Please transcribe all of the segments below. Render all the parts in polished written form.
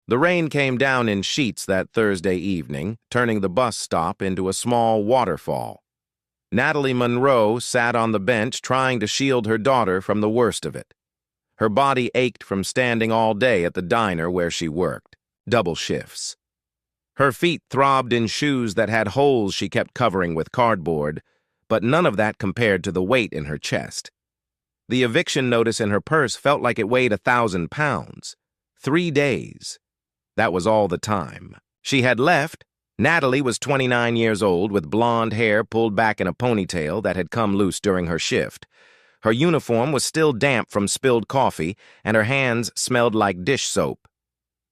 The rain came down in sheets that Thursday evening, turning the bus stop into a small waterfall. Natalie Monroe sat on the bench trying to shield her daughter from the worst of it. Her body ached from standing all day at the diner where she worked, double shifts. Her feet throbbed in shoes that had holes she kept covering with cardboard, but none of that compared to the weight in her chest. The eviction notice in her purse felt like it weighed 1,000 pounds. 3 days. That was all the time. She had left. Natalie was 29 years old with blonde hair pulled back in a ponytail that had come loose during her shift. Her uniform was still damp from spilled coffee, and her hands smelled like dish soap.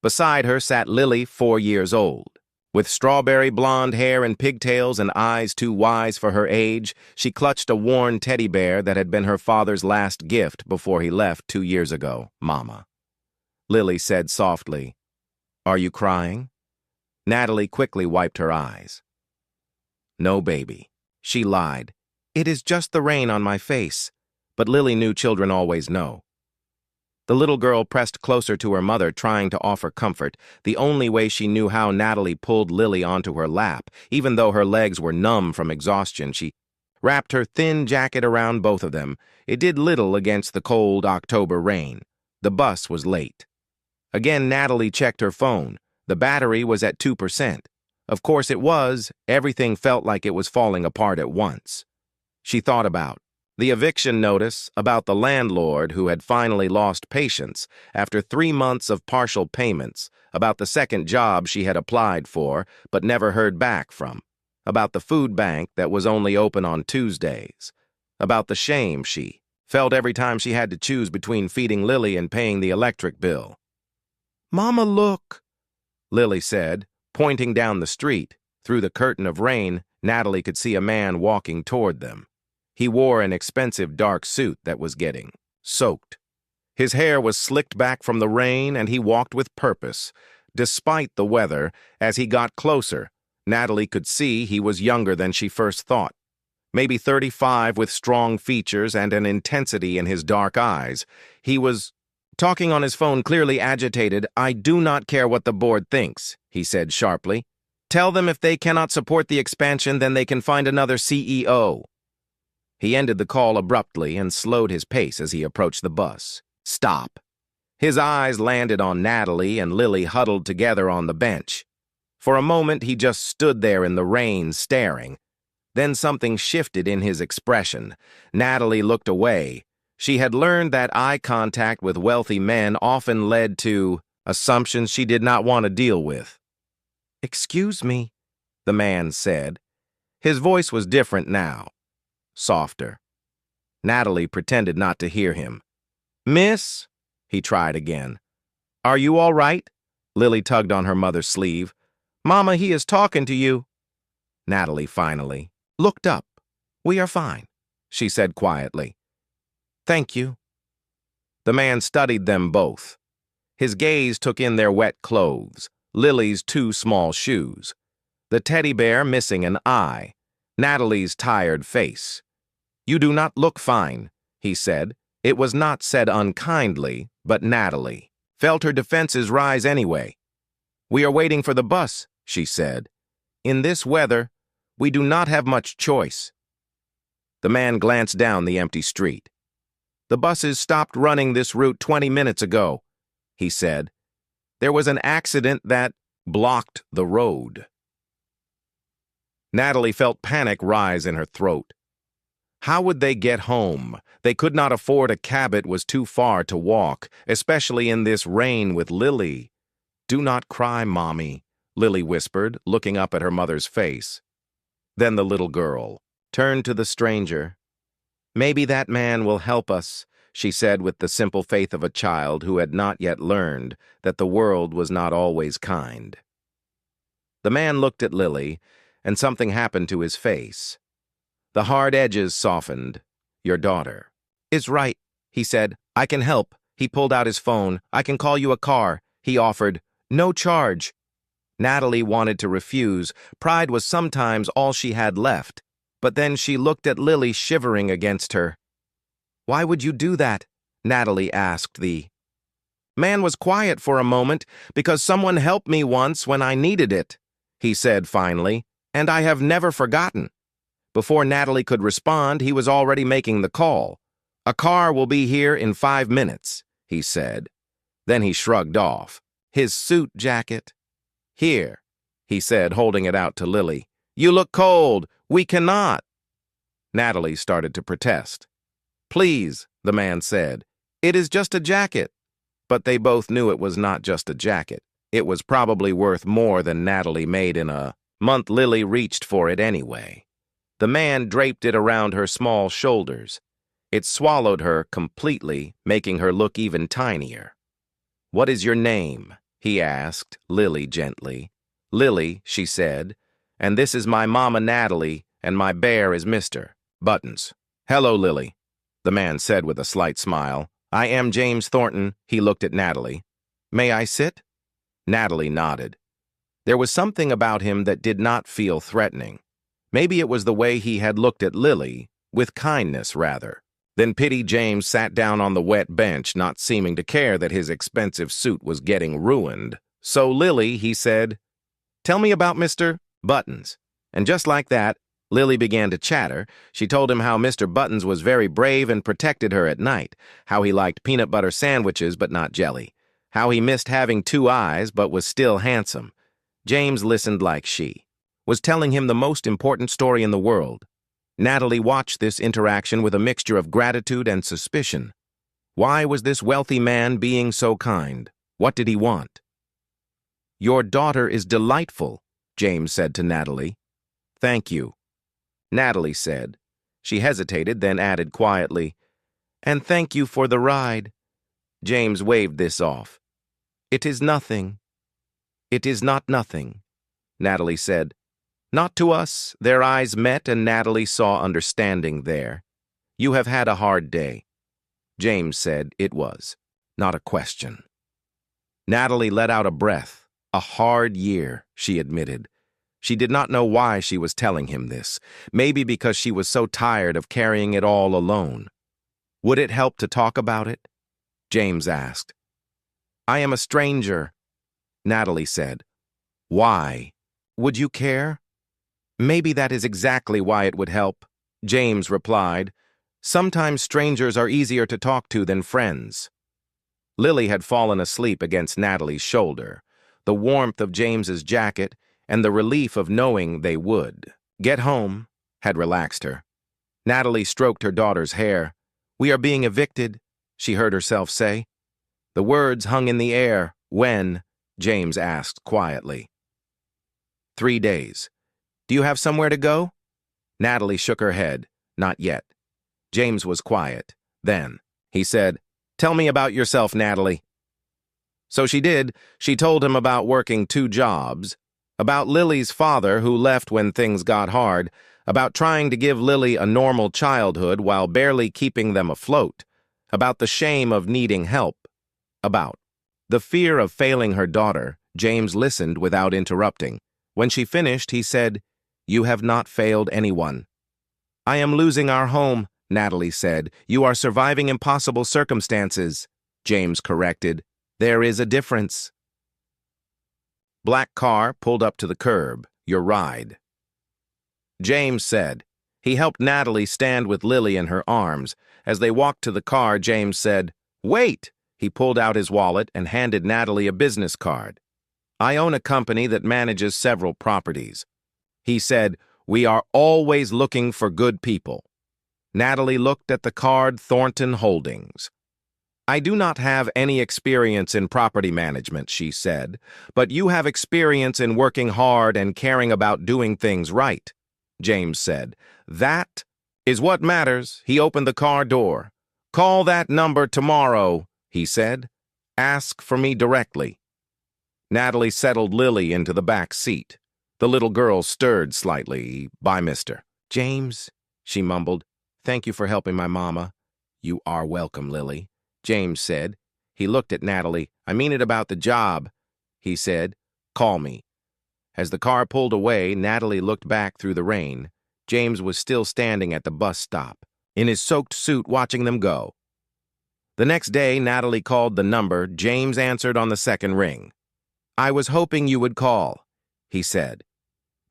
Beside her sat Lily, 4 years old. With strawberry blonde hair and pigtails and eyes too wise for her age, she clutched a worn teddy bear that had been her father's last gift before he left 2 years ago, Mama. Lily said softly, "Are you crying?" Natalie quickly wiped her eyes. "No, baby." She lied. "It is just the rain on my face." But Lily knew children always know. The little girl pressed closer to her mother, trying to offer comfort. The only way she knew how, Natalie pulled Lily onto her lap. Even though her legs were numb from exhaustion, she wrapped her thin jacket around both of them. It did little against the cold October rain. The bus was late. Again, Natalie checked her phone. The battery was at 2%. Of course it was. Everything felt like it was falling apart at once. She thought about the eviction notice, about the landlord who had finally lost patience after 3 months of partial payments, about the second job she had applied for but never heard back from, about the food bank that was only open on Tuesdays, about the shame she felt every time she had to choose between feeding Lily and paying the electric bill. "Mama, look," Lily said, pointing down the street. Through the curtain of rain, Natalie could see a man walking toward them. He wore an expensive dark suit that was getting soaked. His hair was slicked back from the rain, and he walked with purpose. Despite the weather, as he got closer, Natalie could see he was younger than she first thought. Maybe 35, with strong features and an intensity in his dark eyes. He was talking on his phone, clearly agitated. "I do not care what the board thinks," he said sharply. "Tell them if they cannot support the expansion, then they can find another CEO." He ended the call abruptly and slowed his pace as he approached the bus. "Stop." His eyes landed on Natalie and Lily huddled together on the bench. For a moment, he just stood there in the rain, staring. Then something shifted in his expression. Natalie looked away. She had learned that eye contact with wealthy men often led to assumptions she did not want to deal with. "Excuse me," the man said. His voice was different now. Softer. Natalie pretended not to hear him. "Miss?" he tried again. "Are you all right?" Lily tugged on her mother's sleeve. "Mama, he is talking to you." Natalie finally looked up. "We are fine," she said quietly. "Thank you." The man studied them both. His gaze took in their wet clothes, Lily's 2 small shoes, the teddy bear missing an eye, Natalie's tired face. "You do not look fine," he said. It was not said unkindly, but Natalie felt her defenses rise anyway. "We are waiting for the bus," she said. "In this weather, we do not have much choice." The man glanced down the empty street. "The buses stopped running this route 20 minutes ago," he said. "There was an accident that blocked the road." Natalie felt panic rise in her throat. How would they get home? They could not afford a cab. It was too far to walk, especially in this rain with Lily. "Do not cry, Mommy," Lily whispered, looking up at her mother's face. Then the little girl turned to the stranger. "Maybe that man will help us," she said with the simple faith of a child who had not yet learned that the world was not always kind. The man looked at Lily, and something happened to his face. The hard edges softened. "Your daughter is right," he said. "I can help." He pulled out his phone. "I can call you a car," he offered. "No charge." Natalie wanted to refuse. Pride was sometimes all she had left. But then she looked at Lily, shivering against her. "Why would you do that?" Natalie asked the Man was quiet for a moment because someone helped me once when I needed it, he said finally, and I have never forgotten. Before Natalie could respond, he was already making the call. A car will be here in 5 minutes, he said. Then he shrugged off. His suit jacket. Here, he said, holding it out to Lily. You look cold. We cannot. Natalie started to protest. Please, the man said. It is just a jacket. But they both knew it was not just a jacket. It was probably worth more than Natalie made in a month. Lily reached for it anyway. The man draped it around her small shoulders. It swallowed her completely, making her look even tinier. What is your name? He asked Lily gently. Lily, she said, and this is my mama Natalie, and my bear is Mr. Buttons. Hello, Lily, the man said with a slight smile. I am James Thornton. He looked at Natalie. May I sit? Natalie nodded. There was something about him that did not feel threatening. Maybe it was the way he had looked at Lily, with kindness rather. Then Pity James sat down on the wet bench, not seeming to care that his expensive suit was getting ruined. So Lily, he said, tell me about Mr. Buttons. And just like that, Lily began to chatter. She told him how Mr. Buttons was very brave and protected her at night, how he liked peanut butter sandwiches but not jelly, how he missed having 2 eyes but was still handsome. James listened like she was telling him the most important story in the world. Natalie watched this interaction with a mixture of gratitude and suspicion. Why was this wealthy man being so kind? What did he want? Your daughter is delightful, James said to Natalie. Thank you, Natalie said. She hesitated, then added quietly, and thank you for the ride. James waved this off. It is nothing. It is not nothing, Natalie said. Not to us. Their eyes met, and Natalie saw understanding there. You have had a hard day. James said it was, not a question. Natalie let out a breath. A hard year, she admitted. She did not know why she was telling him this. Maybe because she was so tired of carrying it all alone. Would it help to talk about it? James asked. I am a stranger, Natalie said. Why? Would you care? Maybe that is exactly why it would help, James replied. Sometimes strangers are easier to talk to than friends. Lily had fallen asleep against Natalie's shoulder. The warmth of James's jacket and the relief of knowing they would get home had relaxed her. Natalie stroked her daughter's hair. We are being evicted, she heard herself say. The words hung in the air. When? James asked quietly. 3 days. Do you have somewhere to go? Natalie shook her head. Not yet. James was quiet. Then he said, Tell me about yourself, Natalie. So she did. She told him about working 2 jobs, about Lily's father who left when things got hard, about trying to give Lily a normal childhood while barely keeping them afloat, about the shame of needing help, about the fear of failing her daughter. James listened without interrupting. When she finished, he said, You have not failed anyone. I am losing our home, Natalie said. You are surviving impossible circumstances, James corrected. There is a difference. Black car pulled up to the curb. Your ride. James said. He helped Natalie stand with Lily in her arms. As they walked to the car, James said, Wait! He pulled out his wallet and handed Natalie a business card. I own a company that manages several properties. He said, We are always looking for good people. Natalie looked at the card. Thornton Holdings. I do not have any experience in property management, she said, but you have experience in working hard and caring about doing things right, James said. That is what matters. He opened the car door. Call that number tomorrow, he said. Ask for me directly. Natalie settled Lily into the back seat. The little girl stirred slightly. Bye, Mr. James, she mumbled. Thank you for helping my mama. You are welcome, Lily, James said. He looked at Natalie. I mean it about the job, he said. Call me. As the car pulled away, Natalie looked back through the rain. James was still standing at the bus stop, in his soaked suit, watching them go. The next day, Natalie called the number. James answered on the second ring. "I was hoping you would call," he said.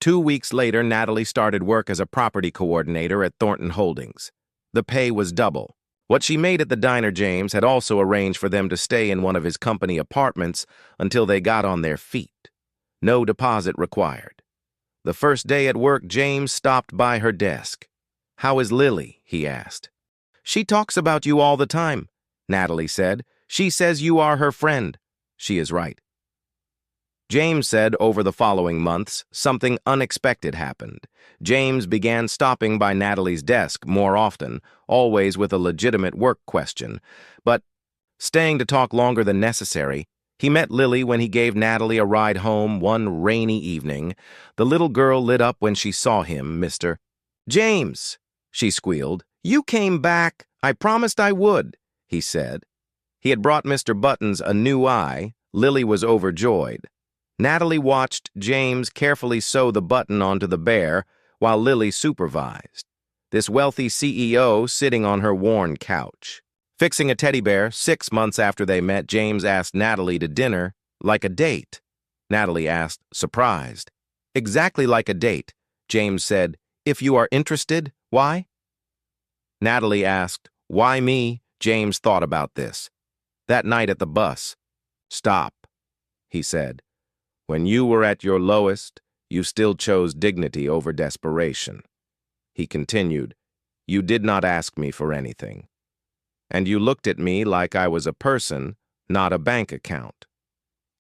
2 weeks later, Natalie started work as a property coordinator at Thornton Holdings. The pay was double. What she made at the diner, James had also arranged for them to stay in one of his company apartments until they got on their feet. No deposit required. The first day at work, James stopped by her desk. "How is Lily?" he asked. "She talks about you all the time," Natalie said. "She says you are her friend." "She is right." James said over the following months, something unexpected happened. James began stopping by Natalie's desk more often, always with a legitimate work question. But, staying to talk longer than necessary, he met Lily when he gave Natalie a ride home one rainy evening. The little girl lit up when she saw him, Mr. "James," she squealed, "you came back. I promised I would," he said. He had brought Mr. Buttons a new eye. Lily was overjoyed. Natalie watched James carefully sew the button onto the bear while Lily supervised. This wealthy CEO sitting on her worn couch. Fixing a teddy bear 6 months after they met, James asked Natalie to dinner, like a date. Natalie asked, surprised. "Exactly like a date," James said. "If you are interested, why?" Natalie asked, "Why me?" James thought about this. That night at the bus. "Stop," he said. "When you were at your lowest, you still chose dignity over desperation." He continued, "You did not ask me for anything. And you looked at me like I was a person, not a bank account.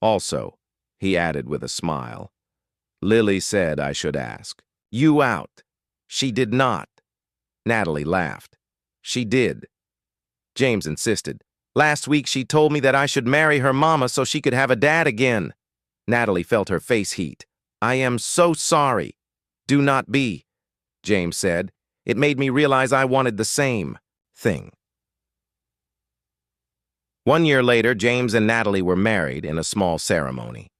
Also," he added with a smile, "Lily said I should ask. You out." "She did not." Natalie laughed. "She did." James insisted. "Last week she told me that I should marry her mama so she could have a dad again." Natalie felt her face heat. "I am so sorry." "Do not be," James said. "It made me realize I wanted the same thing." 1 year later, James and Natalie were married in a small ceremony.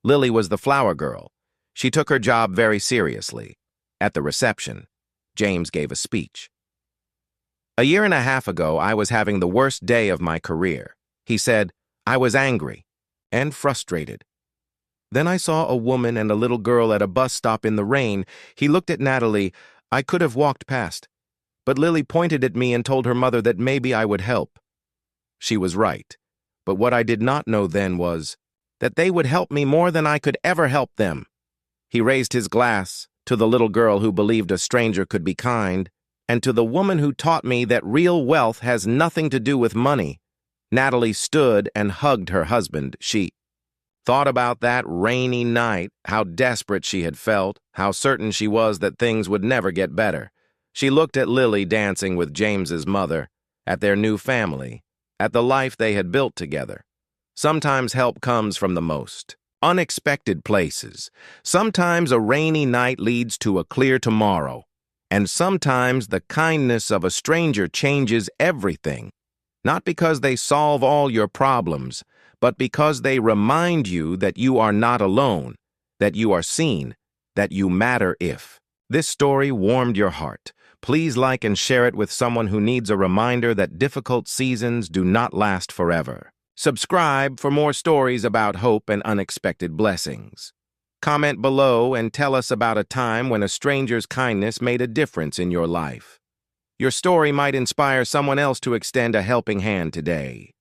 Lily was the flower girl. She took her job very seriously. At the reception, James gave a speech. "A year and a half ago, I was having the worst day of my career." He said, "I was angry and frustrated. Then I saw a woman and a little girl at a bus stop in the rain." He looked at Natalie. "I could have walked past, but Lily pointed at me and told her mother that maybe I would help. She was right, but what I did not know then was that they would help me more than I could ever help them." He raised his glass to the little girl who believed a stranger could be kind, and to the woman who taught me that real wealth has nothing to do with money. Natalie stood and hugged her husband. She thought about that rainy night, how desperate she had felt, how certain she was that things would never get better. She looked at Lily dancing with James's mother, at their new family, at the life they had built together. Sometimes help comes from the most unexpected places. Sometimes a rainy night leads to a clear tomorrow. And sometimes the kindness of a stranger changes everything. Not because they solve all your problems, but because they remind you that you are not alone, that you are seen, that you matter. If this story warmed your heart, please like and share it with someone who needs a reminder that difficult seasons do not last forever. Subscribe for more stories about hope and unexpected blessings. Comment below and tell us about a time when a stranger's kindness made a difference in your life. Your story might inspire someone else to extend a helping hand today.